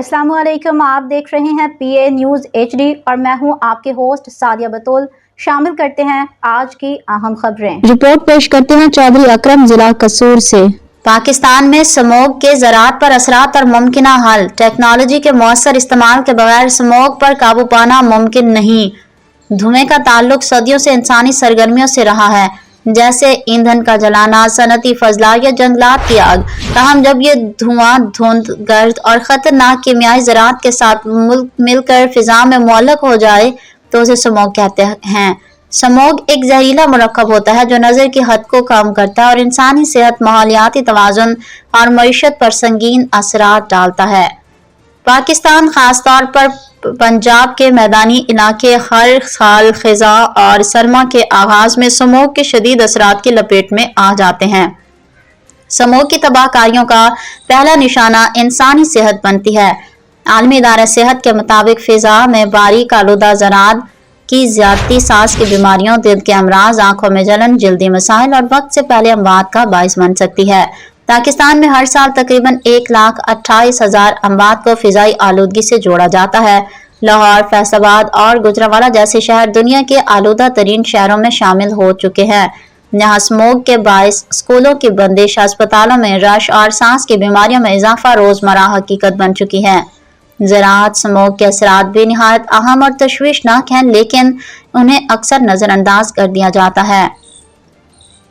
अस्सलाम वालेकुम। आप देख रहे हैं PA न्यूज़ HD और मैं हूं आपके होस्ट सादिया बतूल। शामिल करते हैं आज की अहम खबरें। रिपोर्ट पेश करते हैं चौधरी अकरम, जिला कसूर से। पाकिस्तान में स्मोग के ज़राअत पर असरात और मुमकिना हल। टेक्नोलॉजी के मौसर इस्तेमाल के बगैर स्मोग पर काबू पाना मुमकिन नहीं। धुएं का ताल्लुक सदियों से इंसानी सरगर्मियों से रहा है, जैसे ईंधन का जलाना, सनती फजला या जंगलात की आग। ताहम जब ये धुआं धुंध, गर्द और ख़तरनाक कीमियाई ज़राअत के साथ मिलकर फिजा में मुअल्लक हो जाए तो उसे स्मोग कहते हैं। स्मोग एक जहरीला मुरक्कब होता है जो नज़र की हद को कम करता है और इंसानी सेहत, माहौलियाती तवाज़ुन और मईशत पर संगीन असरात डालता है। पाकिस्तान खास तौर पर पंजाब के मैदानी इलाके हर साल ख़ज़ा और सरमा के आगाज़ में स्मोग के शदीद असरात की लपेट में आ जाते हैं। स्मोग की तबाहकारियों का पहला निशाना इंसानी सेहत बनती है। आलमी इदारा सेहत के मुताबिक फ़िज़ा में बारीक आलूदा ज़रात की ज़्यादती, सांस की बीमारियों, दिल के अमराज, आंखों में जलन, जल्दी मसाइल और वक्त से पहले अमवात का बाइस बन सकती है। पाकिस्तान में हर साल तकरीबन 1,28,000 अमवात को फ़िज़ाई आलूदगी से जोड़ा जाता है। लाहौर, फैसलाबाद और गुजरावाला जैसे शहर दुनिया के आलूदा तरीन शहरों में शामिल हो चुके हैं। यहाँ स्मोग के बाइस स्कूलों की बंदिश, अस्पतालों में रश और सांस की बीमारियों में इजाफा रोज़मर्रा हकीकत बन चुकी है। ज़राअत स्मोग के असरात भी निहायत अहम और तशवीशनाक हैं, लेकिन उन्हें अक्सर नज़रअंदाज कर दिया जाता है।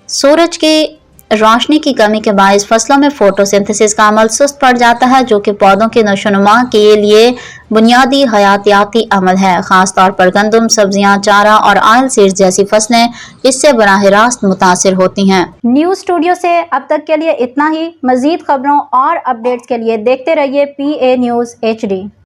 सूरज की रोशनी की कमी के बायस फसलों में फोटोसिंथेसिस का अमल सुस्त पड़ जाता है, जो कि पौधों की नशोनुमा के लिए बुनियादी हयातियाती अमल है। खास तौर पर गंदम, सब्जियां, चारा और ऑयल सीड्स जैसी फसलें इससे बराह रास्त मुतासिर होती हैं। न्यूज़ स्टूडियो से अब तक के लिए इतना ही। मज़ीद खबरों और अपडेट्स के लिए देखते रहिए PA न्यूज़ HD।